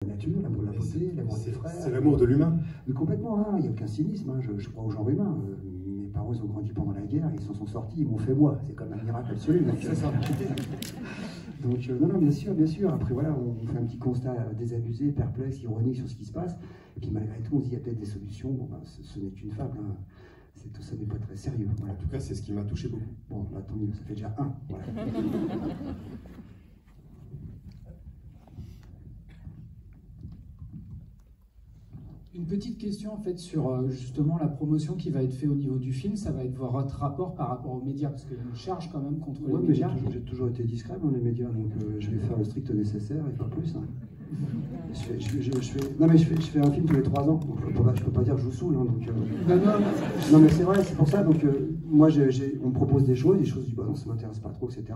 La nature, l'amour de la beauté, l'amour des frères. C'est l'amour de l'humain. Mais complètement, hein, il n'y a aucun cynisme, hein, je crois au genre humain. Mes parents ils ont grandi pendant la guerre, ils s'en sont sortis, ils m'ont fait moi, c'est comme un miracle absolu. C'est ça. Donc non, non, bien sûr, bien sûr. Après voilà, on fait un petit constat désabusé, perplexe, ironique sur ce qui se passe. Et puis malgré tout, on se dit il y a peut-être des solutions. Bon, ben, ce n'est qu'une fable. Hein. Tout ça n'est pas très sérieux. Voilà. En tout cas, c'est ce qui m'a touché beaucoup. Bon, bah, tant mieux, ça fait déjà un. Voilà. Une petite question en fait sur justement la promotion qui va être faite au niveau du film, ça va être votre rapport par rapport aux médias, parce qu'il y a une charge quand même contre les médias. J'ai toujours été discret dans les médias, donc je vais faire le strict nécessaire et pas plus. Hein. Je fais un film tous les 3 ans, donc je peux pas dire que je vous saoule. Hein, donc, non mais c'est vrai, c'est pour ça. Donc moi, on me propose des choses, je dis bah non, ça m'intéresse pas trop, etc.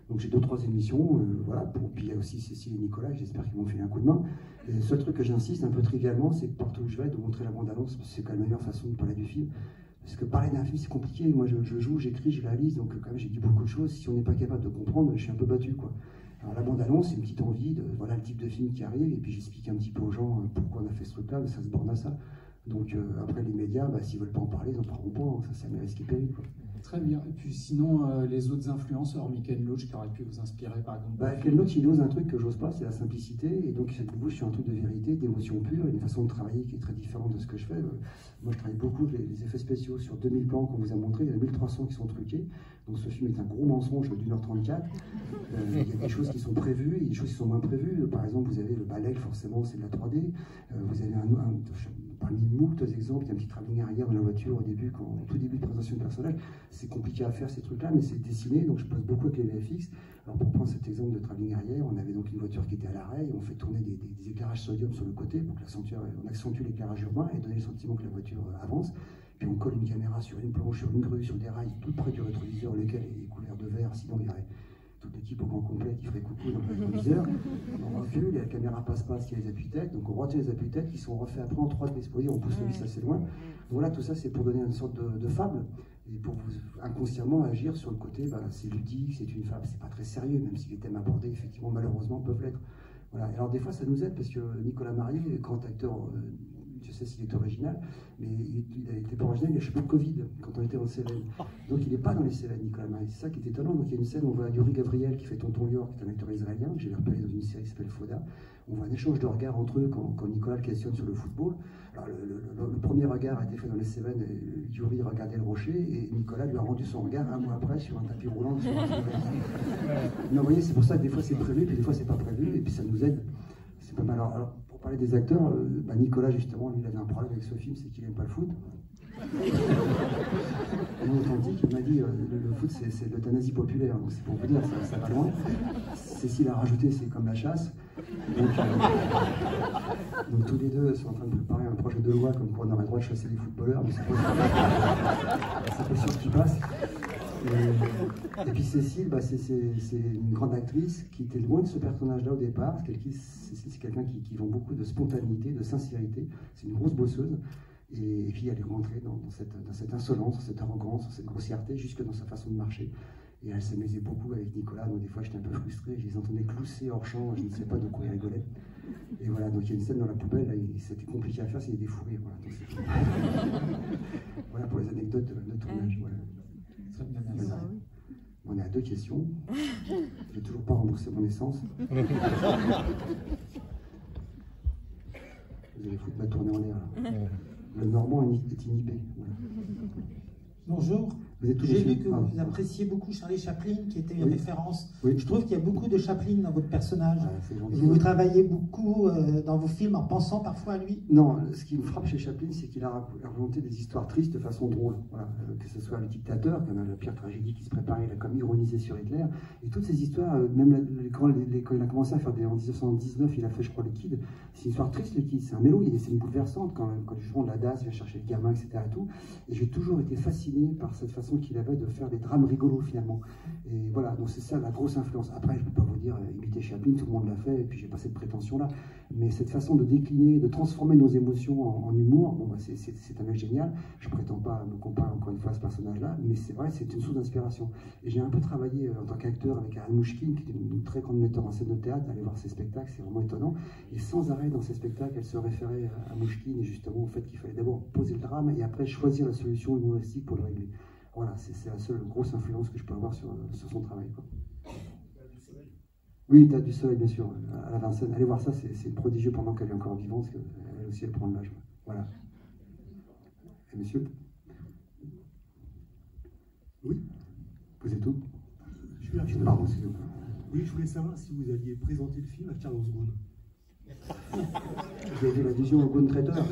Donc j'ai 2-3 émissions, voilà. Puis il y a aussi Cécile et Nicolas, j'espère qu'ils m'ont fait un coup de main. Et le seul truc que j'insiste un peu trivialement, c'est que partout où je vais, de montrer la bande-annonce, parce que c'est quand même la meilleure façon de parler du film. Parce que parler d'un film, c'est compliqué. Moi, je joue, j'écris, je réalise, donc quand même j'ai dit beaucoup de choses. Si on n'est pas capable de comprendre, je suis un peu battu, quoi. Alors la bande-annonce, c'est une petite envie de voilà le type de film qui arrive, et puis j'explique un petit peu aux gens pourquoi on a fait ce truc-là, mais ça se borne à ça. Donc après les médias, bah, s'ils veulent pas en parler, ils en parleront pas, ça c'est un risque péril. Très bien. Et puis sinon, les autres influenceurs, hormis Ken Loach, qui auraient pu vous inspirer par exemple. Bah, Ken Loach, il ose un truc que j'ose pas, c'est la simplicité, et donc cette bouche sur un truc de vérité, d'émotion pure, une façon de travailler qui est très différente de ce que je fais. Moi je travaille beaucoup les effets spéciaux sur 2000 plans qu'on vous a montré, il y en a 1300 qui sont truqués. Donc ce film est un gros mensonge d'1h34. Il y a des choses qui sont prévues et des choses qui sont moins prévues. Par exemple, vous avez le balai, forcément c'est de la 3D. Vous avez parmi moult exemples, il y a un petit travelling arrière dans la voiture au début, au tout début de présentation de personnage. C'est compliqué à faire ces trucs-là, mais c'est dessiné, donc je passe beaucoup avec les VFX. Alors pour prendre cet exemple de travelling arrière, on avait donc une voiture qui était à l'arrêt, et on fait tourner des éclairages sodium sur le côté pour on accentue l'éclairage urbain et donner le sentiment que la voiture avance. Puis on colle une caméra sur une planche, sur une grue, sur des rails, tout près du rétroviseur, lequel est couvert de verre, sinon il y aurait toute l'équipe au grand complet qui ferait coucou dans le rétroviseur. On recule, et la caméra passe-passe, il y a les appuis-têtes, donc on retire les appuis-têtes qui sont refaits après en 3D exposés, on pousse le vis assez loin. Donc voilà, tout ça c'est pour donner une sorte de fable, et pour vous inconsciemment agir sur le côté, bah, c'est ludique, c'est une fable, c'est pas très sérieux, même si les thèmes abordés, effectivement, malheureusement, peuvent l'être. Voilà. Alors des fois ça nous aide, parce que Nicolas Marié, grand acteur, je sais s'il est original, mais il a été pas original, il a chopé le Covid quand on était en Cévennes. Donc il n'est pas dans les Cévennes, Nicolas Marié. C'est ça qui est étonnant. Donc il y a une scène où on voit Yuri Gabriel qui fait Tonton York, qui est un acteur israélien, que j'ai repéré dans une série qui s'appelle Foda. On voit un échange de regards entre eux quand Nicolas le questionne sur le football. Alors le premier regard a été fait dans les Cévennes, Yuri regardait le rocher, et Nicolas lui a rendu son regard un mois après sur un tapis roulant. Mais vous voyez, c'est pour ça que des fois c'est prévu, puis des fois c'est pas prévu, et puis ça nous aide. C'est pas mal. Alors, pour parler des acteurs, bah Nicolas, justement, lui, il avait un problème avec ce film, c'est qu'il n'aime pas le foot. Et authentique, il m'a dit le foot, c'est l'euthanasie populaire, donc c'est pour vous dire, ça va loin. Cécile a rajouté, c'est comme la chasse. Donc tous les deux sont en train de préparer un projet de loi comme quoi on aurait le droit de chasser les footballeurs, mais c'est pas sûr qu'il passe. Et puis Cécile, bah c'est une grande actrice qui était loin de ce personnage-là au départ. C'est quelqu'un qui vend beaucoup de spontanéité, de sincérité. C'est une grosse bosseuse. Et puis elle est rentrée dans cette insolence, dans cette arrogance, dans cette grossièreté, jusque dans sa façon de marcher. Et elle s'amusait beaucoup avec Nicolas, donc des fois j'étais un peu frustré, je les entendais clousser hors champ, je ne sais pas de quoi ils rigolaient. Et voilà, donc il y a une scène dans la poubelle, c'était compliqué à faire, c'était des fous rires. Voilà, voilà pour les anecdotes de tournage. Voilà. Très bien, merci. On est à 2 questions. J'ai toujours pas remboursé mon essence. Vous allez foutre ma tournée en l'air. Le Normand est inhibé. Voilà. Bonjour. J'ai vu que vous appréciez beaucoup Charlie Chaplin, qui était une référence. Oui. Je trouve qu'il y a beaucoup de Chaplin dans votre personnage. Vous travaillez beaucoup dans vos films en pensant parfois à lui. Non, ce qui me frappe chez Chaplin, c'est qu'il a raconté des histoires tristes de façon drôle. Voilà. Que ce soit Le Dictateur, qui est la pire tragédie qui se préparait, il a comme ironisé sur Hitler. Et toutes ces histoires, même quand il a commencé à faire en 1919, il a fait, je crois, Le Kid. C'est une histoire triste, Le Kid. C'est un mélo, il y a des scènes bouleversantes quand justement la DAS vient chercher le gamin, etc. Et j'ai toujours été fasciné par cette façon façon qu'il avait de faire des drames rigolos finalement. Et voilà, donc c'est ça la grosse influence. Après, je ne peux pas vous dire imiter Chaplin, tout le monde l'a fait, et puis j'ai pas cette prétention-là. Mais cette façon de décliner, de transformer nos émotions en humour, bon, bah, c'est un mec génial. Je prétends pas me comparer encore une fois à ce personnage-là, mais c'est vrai, c'est une source d'inspiration. Et j'ai un peu travaillé en tant qu'acteur avec Ariane Mouchkine, qui est une très grande metteur en scène de théâtre. Allez voir ses spectacles, c'est vraiment étonnant. Et sans arrêt dans ses spectacles, elle se référait à Mouchkine et justement au fait qu'il fallait d'abord poser le drame et après choisir la solution humoristique pour le régler. Voilà, c'est la seule grosse influence que je peux avoir sur son travail, quoi. Oui, Théâtre du Soleil, bien sûr, à la Vincennes. Allez voir ça, c'est prodigieux pendant qu'elle est encore vivante, parce qu'elle aussi, elle prend de l'âge. Voilà. Et monsieur? Oui. Vous êtes où? Je suis là. Pardon, s'il vous plaît. Oui, je voulais savoir si vous aviez présenté le film à Carlos Ghosn. J'ai vu l'allusion au Ghosn Traiteur.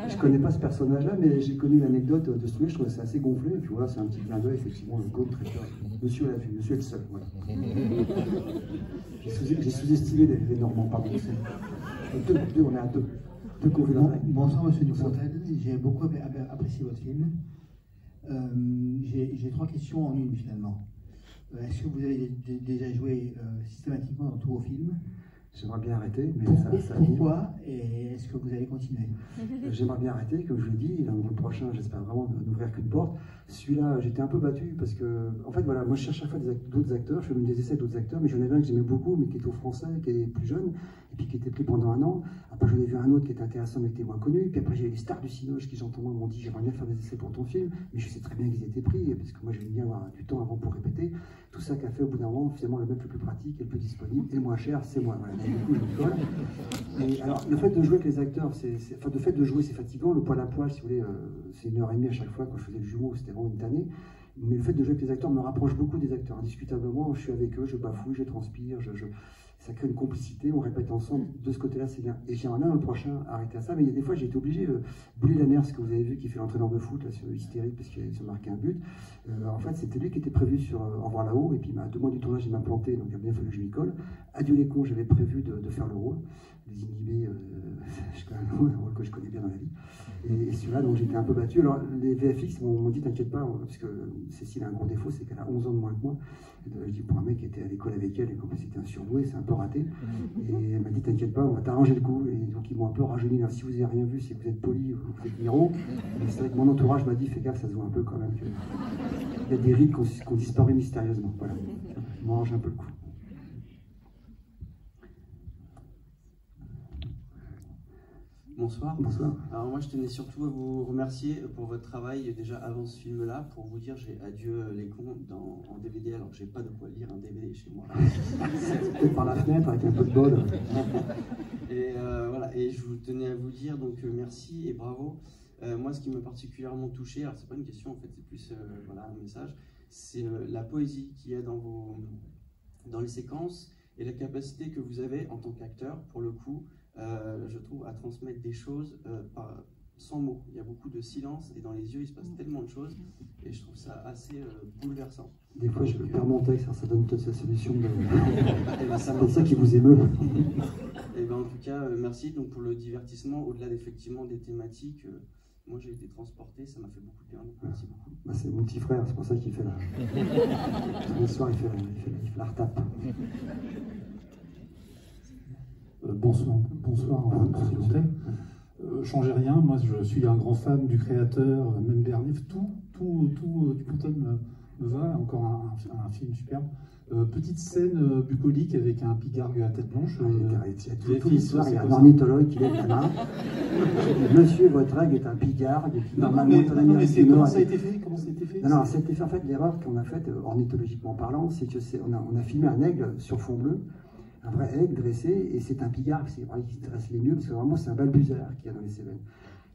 Je ne connais pas ce personnage-là, mais j'ai connu l'anecdote de ce truc, je trouvais ça assez gonflé. Et puis voilà, c'est un petit clin d'œil, effectivement, le Ghosn Traiteur. Monsieur l'a vu, monsieur est le seul. Voilà. J'ai sous-estimé les Normands, pardon. Deux, on est à deux. Bonsoir, monsieur Dupontel. J'ai beaucoup apprécié votre film. J'ai 3 questions en une, finalement. Est-ce que vous avez déjà joué systématiquement dans tous vos films? J'aimerais bien arrêter, mais ça pourquoi? Et est-ce que vous allez continuer? J'aimerais bien arrêter, comme je l'ai dit, dans le prochain, j'espère vraiment n'ouvrir qu'une porte. Celui-là, j'étais un peu battu parce que, en fait, voilà, moi je cherche à chaque fois d'autres acteurs, je fais même des essais d'autres acteurs, mais j'en avais un que j'aimais beaucoup, mais qui était au français, qui est plus jeune, et puis qui était pris pendant 1 an. Après, j'en ai vu un autre qui était intéressant, mais qui était moins connu. Et puis après, j'ai eu les stars du Cinoche qui, gentiment, m'ont dit j'aimerais bien faire des essais pour ton film, mais je sais très bien qu'ils étaient pris, parce que moi j'aime bien avoir du temps avant pour répéter. Tout ça qu'a fait au bout d'un moment, finalement, le mec le plus pratique et le plus disponible et le moins cher, c'est moi. Voilà. Du coup, je rigole. Et alors, le fait de jouer avec les acteurs, enfin, le fait de jouer, c'est fatigant. Le poil à poil, si vous voulez, c'est 1h30 à chaque fois. Quand je faisais le jumeau, c'était vraiment une tannée. Mais le fait de jouer avec les acteurs me rapproche beaucoup des acteurs. Indiscutablement, je suis avec eux, je bafouille, je transpire, ça crée une complicité, on répète ensemble. De ce côté-là, c'est bien. Et j'aimerais bien le prochain arrêter à ça. Mais il y a des fois, j'ai été obligé. Bouli Lanière, ce que vous avez vu, qui fait l'entraîneur de foot, là, sur Hystérique, parce qu'il a marqué un but. En fait, c'était lui qui était prévu sur Au revoir là-haut. Et puis, 2 mois du tournage, il m'a planté, donc il a bien fallu que je m'y colle. Adieu les cons, j'avais prévu de faire le rôle. Les inhibés, c'est quand même un rôle que je connais bien dans la vie. Et celui-là, donc j'étais un peu battu. Alors, les VFX m'ont dit, t'inquiète pas, parce que Cécile a un gros défaut, c'est qu'elle a 11 ans de moins que moi. Je dis, pour un mec qui était à l'école avec elle, et comme c'était un surdoué, c'est un peu raté. Et elle m'a dit, t'inquiète pas, on va t'arranger le coup. Et donc, ils m'ont un peu rajeuni. Alors, si vous n'avez rien vu, c'est que vous êtes poli, vous faites Miro. Mais c'est vrai que mon entourage m'a dit, fais gaffe, ça se voit un peu quand même. Il y a des rides qui ont disparu mystérieusement. Voilà. Je m'arrange un peu le coup. Bonsoir. Bonsoir. Alors moi je tenais surtout à vous remercier pour votre travail déjà avant ce film-là, pour vous dire j'ai Adieu les cons en DVD alors que j'ai pas de quoi lire un DVD chez moi. Peut-être par la fenêtre avec un peu de bol. Et voilà, et je vous tenais à vous dire donc merci et bravo. Moi ce qui m'a particulièrement touché, alors c'est pas une question en fait, c'est plus voilà, un message, c'est la poésie qu'il y a dans les séquences et la capacité que vous avez en tant qu'acteur pour le coup. Je trouve, à transmettre des choses sans mots. Il y a beaucoup de silence et dans les yeux, il se passe tellement de choses et je trouve ça assez bouleversant. Des fois, je perds mon texte, ça donne peut-être la solution de... c'est ça qui vous émeut. Et ben, en tout cas, merci donc, pour le divertissement, au-delà effectivement des thématiques. Moi, j'ai été transporté, ça m'a fait beaucoup de bien, donc merci beaucoup. Bah, c'est mon petit frère, c'est pour ça qu'il fait la... Le soir, il fait la retape. Bonsoir, s'il vous plaît. Changez rien, moi je suis un grand fan du créateur, même Berliff, tout Dupontel me va, encore un film superbe. Petite scène bucolique avec un pigargue à tête blanche. Toute l'histoire, il y a un ornithologue qui lève la main. Monsieur Vautringue est un pigargue. Comment ça a été fait? Non, ça a été fait, en fait, l'erreur qu'on a faite, ornithologiquement parlant, c'est qu'on a filmé un aigle sur fond bleu. Un vrai aigle dressé, et c'est un pigargue, c'est vrai qu'il dresse les mieux, parce que vraiment c'est un balbuzard qu'il y a dans les Cévennes.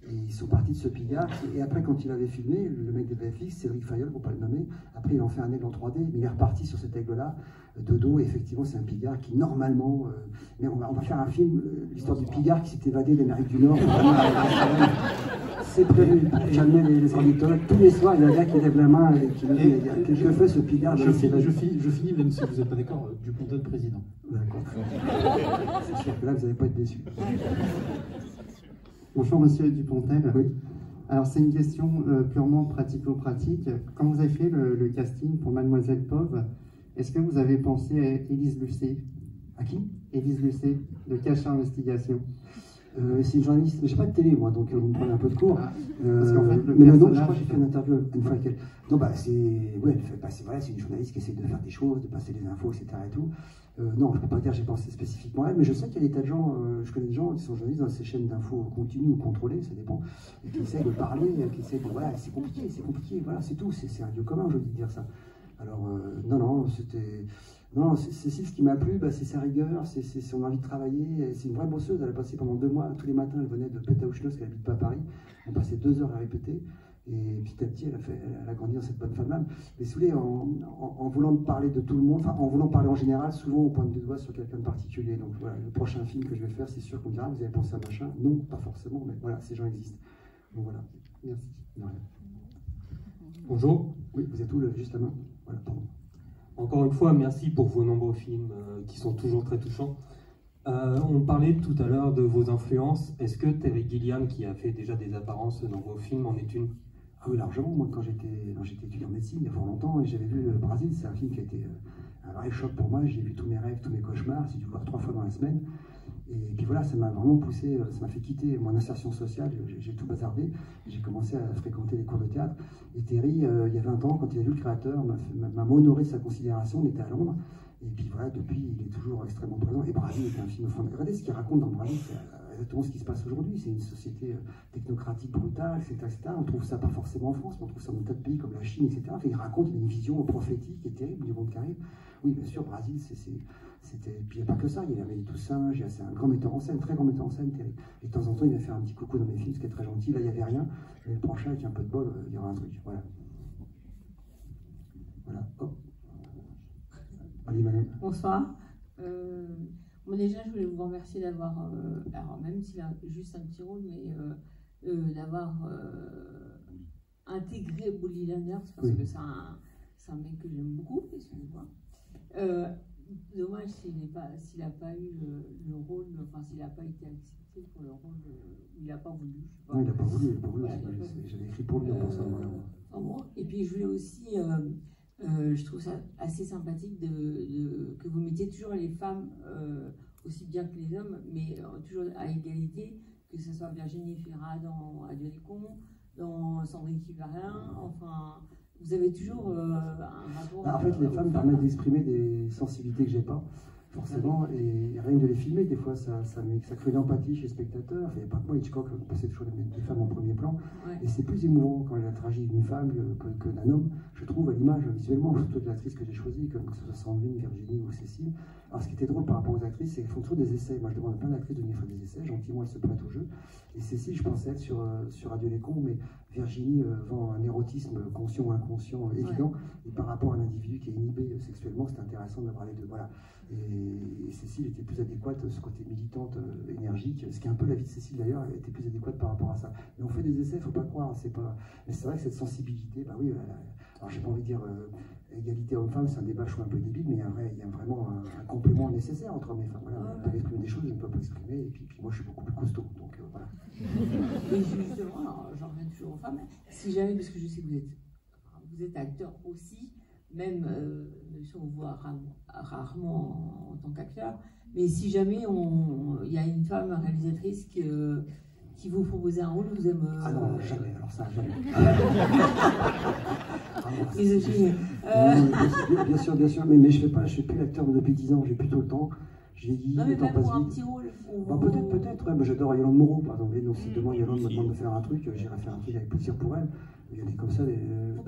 Et ils sont partis de ce pigargue, et après quand il avait filmé, le mec des VFX, Cédric Fayol, pour ne pas le nommer, après il en fait un aigle en 3D, mais il est reparti sur cet aigle-là, de dos, et effectivement c'est un pigargue qui normalement... mais on va faire un film, l'histoire du pigargue qui s'est évadé d'Amérique du Nord. C'est prévu, jamais les ornithologues, tous les soirs il y a un gars qui lève la main et qui dit « Que fait ce pigargue ?» Je finis, même si vous n'êtes pas d'accord, Dupontel président. D'accord. C'est sûr que là, vous n'allez pas être déçus. Bonjour, monsieur Dupontel. Oui. Alors c'est une question purement pratico-pratique. Quand vous avez fait le casting pour Mademoiselle Pov, est-ce que vous avez pensé à Élise Lucet? À qui? Élise Lucet, de Cache Investigation. C'est une journaliste, mais j'ai pas de télé moi, donc vous me prenez un peu de cours. Parce qu'en fait, mais le nom, je crois que j'ai fait une interview une fois avec elle. Non, bah c'est, ouais, c'est une journaliste qui essaie de faire des choses, de passer des infos, etc. et tout. Non, je peux pas dire que j'ai pensé spécifiquement à elle, mais je sais qu'il y a des tas de gens, je connais des gens qui sont journalistes dans ces chaînes d'infos continues ou contrôlées, ça dépend, et qui essaient de parler, qui essaient de, voilà, c'est compliqué, voilà, c'est tout, c'est un lieu commun, je veux dire ça. Alors, non, c'était... Non, Cécile, ce qui m'a plu, bah, c'est sa rigueur, c'est son envie de travailler. C'est une vraie bosseuse. Elle a passé pendant 2 mois, tous les matins, elle venait de Pétaouchnos, qu'elle n'habite pas à Paris. On passait 2 heures à répéter. Et petit à petit, elle a grandi dans cette bonne femme-là. Mais si vous voulez, en voulant parler de tout le monde, enfin, en voulant parler en général, souvent on pointe du doigt sur quelqu'un de particulier. Donc voilà, le prochain film que je vais faire, c'est sûr qu'on dira, vous avez pensé à machin. Non, pas forcément, mais voilà, ces gens existent. Donc voilà, merci. De rien. Bonjour. Oui, vous êtes où, juste la main? Voilà, pardon. Encore une fois, merci pour vos nombreux films qui sont toujours très touchants. On parlait tout à l'heure de vos influences. Est-ce que Terry Gilliam, qui a fait déjà des apparences dans vos films, en est une? Ah oui, largement. Moi, quand j'étais étudiant en médecine, il y a fort longtemps, et j'avais vu Brasil, c'est un film qui a été un vrai choc pour moi. J'ai vu tous mes rêves, tous mes cauchemars, j'ai dû le voir 3 fois dans la semaine. Et puis voilà, ça m'a vraiment poussé, ça m'a fait quitter mon insertion sociale, j'ai tout bazardé, j'ai commencé à fréquenter les cours de théâtre. Et Terry, il y a 20 ans, quand il a vu le créateur, m'a honoré de sa considération, on était à Londres, et puis voilà, depuis, il est toujours extrêmement présent. Et Brasil est un film formidable. Regardez ce qu'il raconte dans Brasil, c'est exactement ce qui se passe aujourd'hui, c'est une société technocratique brutale, etc., etc. On trouve ça pas forcément en France, mais on trouve ça dans tas de pays comme la Chine, etc. Enfin, il raconte une vision prophétique et terrible du monde qui arrive. Oui, bien sûr, Brasil, c'était... Puis il n'y a pas que ça, il y a Amélie Toussaint, c'est un grand metteur en scène, très grand metteur en scène, Terry. Et de temps en temps, il va faire un petit coucou dans mes films, ce qui est très gentil. Là, il n'y avait rien, mais le prochain, avec un peu de bol, il y aura un truc. Voilà. Voilà. Hop. Allez, madame. Bonsoir. Bon, déjà, je voulais vous remercier d'avoir, alors même s'il a juste un petit rôle, mais d'avoir intégré Bully Landers, parce que c'est un mec que j'aime beaucoup, excusez-moi. Dommage s'il n'a pas eu le rôle, enfin s'il n'a pas été accepté pour le rôle, il n'a pas voulu. Non, il n'a pas voulu, j'avais écrit pour lui pour ça. Bon. Et puis je voulais aussi, je trouve ça assez sympathique que vous mettiez toujours les femmes aussi bien que les hommes, mais toujours à égalité, que ce soit Virginie Fira dans Adieu les cons, dans Sandrine Kiberlin, enfin... Vous avez toujours un rapport... En fait, les femmes permettent d'exprimer des sensibilités que j'ai pas, forcément, et rien que de les filmer, des fois, ça crée une empathie chez le spectateur. Il n'y a pas que moi, Hitchcock, on passait toujours des femmes en premier plan, et c'est plus émouvant quand il y a la tragédie d'une femme que d'un homme, je trouve, à l'image, visuellement, surtout de l'actrice que j'ai choisie, que ce soit Sandrine, Virginie ou Cécile. Alors, ce qui était drôle par rapport aux actrices, c'est qu'elles font toujours des essais. Moi, je demande à plein d'actrices de venir faire des essais, gentiment, elles se prêtent au jeu. Et Cécile, je pensais être sur Adieu les cons, mais Virginie vend un érotisme conscient ou inconscient évident, et par rapport à un individu qui est inhibé sexuellement, c'est intéressant d'avoir les deux. Voilà. Et Cécile était plus adéquate, ce côté militante, énergique, ce qui est un peu la vie de Cécile d'ailleurs, elle était plus adéquate par rapport à ça. Mais on fait des essais, il ne faut pas croire, c'est pas... Mais c'est vrai que cette sensibilité, bah oui, alors j'ai pas envie de dire égalité homme-femme, c'est un débat, je trouve un peu débile, mais il y a vraiment un complément nécessaire entre hommes et femmes. Voilà, on peut exprimer des choses, je ne peux pas exprimer, et puis moi je suis beaucoup plus costaud, donc voilà. Et justement, j'en reviens toujours aux femmes, si jamais, parce que je sais que vous êtes acteur aussi, même si on vous voit rarement en tant qu'acteur, mais si jamais il y a une femme réalisatrice qui vous propose un rôle, vous aimez... Ah non, jamais, alors ça, jamais. Bien sûr, mais je ne suis plus l'acteur depuis 10 ans, j'ai plus tout le temps. J'ai dit, non, mais même pour un petit rôle. Bah, peut-être, ouais, j'adore Yolande Moreau, par exemple. Donc, si demain Yolande me demande de faire un truc, j'irai faire un truc avec plaisir pour elle. Il y a des comme ça.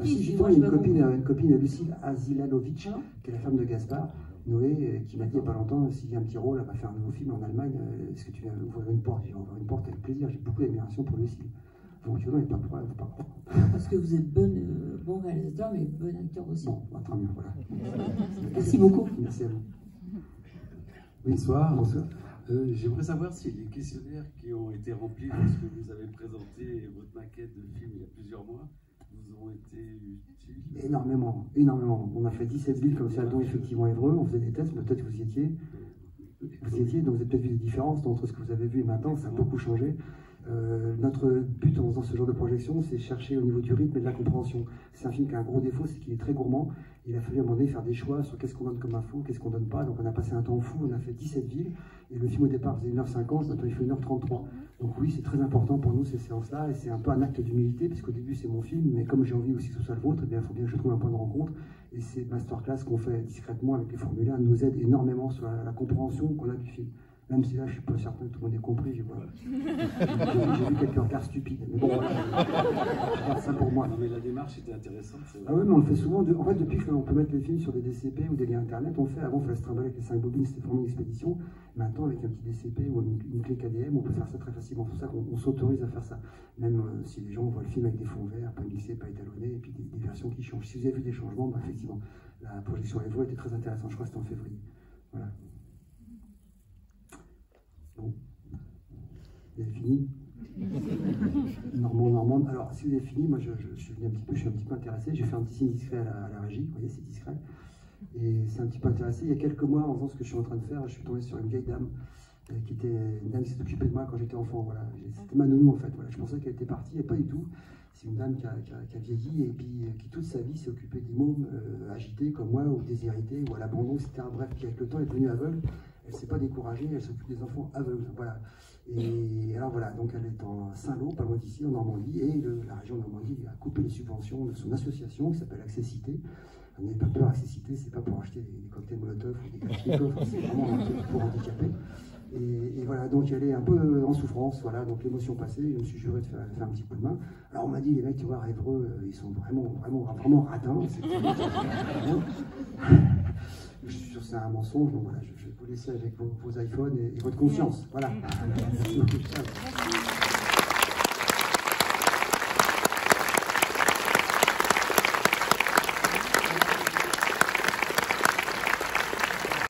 Si, justement, il y a une copine, Lucille Azilalovic, qui est la femme de Gaspard Noé, qui m'a dit il n'y a pas longtemps, s'il y a un petit rôle, elle va faire un nouveau film en Allemagne, est-ce que tu viens ouvrir une porte? J'ai dit, ouvrir une porte avec plaisir, j'ai beaucoup d'admiration pour Lucille. Donc, tu vois, il n'y a pas de problème, faut pas croire. Parce que vous êtes bon réalisateur, mais bon acteur aussi. Bon, bah, très bien, voilà. Merci beaucoup. Merci à vous. Oui, bonsoir. J'aimerais savoir si les questionnaires qui ont été remplis lorsque vous avez présenté votre maquette de film il y a plusieurs mois vous ont été utiles. Énormément. On a fait 17 villes comme ça, dont effectivement Évreux, on faisait des tests, peut-être que vous y étiez. Donc vous avez peut-être vu des différences entre ce que vous avez vu et maintenant, ça a beaucoup changé. Notre but en faisant ce genre de projection, c'est chercher au niveau du rythme et de la compréhension. C'est un film qui a un gros défaut, c'est qu'il est très gourmand. Il a fallu à un moment donné faire des choix sur qu'est-ce qu'on donne comme info, qu'est-ce qu'on donne pas. Donc on a passé un temps fou, on a fait 17 villes, et le film au départ faisait 1h50, maintenant il fait 1h33. Donc oui, c'est très important pour nous ces séances-là, et c'est un peu un acte d'humilité, puisqu'au début c'est mon film, mais comme j'ai envie aussi que ce soit le vôtre, eh bien, il faut bien que je trouve un point de rencontre. Et ces masterclass qu'on fait discrètement avec les formulaires nous aident énormément sur la compréhension qu'on a du film. Même si là, je ne suis pas certain que tout le monde ait compris, j'ai vu quelques regards stupides. Mais bon, voilà, je garde ça pour moi. Non, mais la démarche était intéressante. Ah oui, mais on le fait souvent. En fait, depuis qu'on peut mettre les films sur des DCP ou des liens internet, on le fait. Avant, il fallait se trimballer avec les 5 bobines, c'était vraiment une expédition. Maintenant, avec un petit DCP ou une clé KDM, on peut faire ça très facilement. C'est pour ça qu'on s'autorise à faire ça. Même si les gens voient le film avec des fonds verts, pas mixés, pas étalonnés, et puis des versions qui changent. Si vous avez vu des changements, bah, effectivement, la projection à Évreux était très intéressante. Je crois que c'était en février. Voilà. Bon, vous avez fini? Normand. Alors, si vous avez fini, moi je suis venu je suis un petit peu intéressé. J'ai fait un petit signe discret à la régie, vous voyez, c'est discret. Et c'est un petit peu intéressé. Il y a quelques mois, en faisant ce que je suis en train de faire, je suis tombé sur une vieille dame qui était une dame qui s'est occupée de moi quand j'étais enfant. Voilà. C'était ma nounou en fait. Voilà. Je pensais qu'elle était partie, et pas du tout. C'est une dame qui a vieilli et puis qui toute sa vie s'est occupée des mômes agités comme moi, ou déshérités, ou à l'abandon, etc. Bref, qui avec le temps est devenue aveugle. Elle ne s'est pas découragée, elle s'occupe des enfants aveugles. Voilà. Et alors voilà, donc elle est en Saint-Lô, pas loin d'ici, en Normandie, et la région de Normandie a coupé les subventions de son association qui s'appelle Accessité. N'ayez pas peur, Accessité, c'est pas pour acheter des cocktails Molotov ou des Kalachnikov, c'est vraiment un truc pour handicapés. Et voilà, donc elle est un peu en souffrance, voilà, donc l'émotion passée, je me suis juré de faire un petit coup de main. Alors on m'a dit, les mecs, tu vois, à Évreux, ils sont vraiment radins. Je suis sûr que c'est un mensonge, donc voilà, je vais vous laisser avec vos iPhones et votre conscience. Voilà. Merci.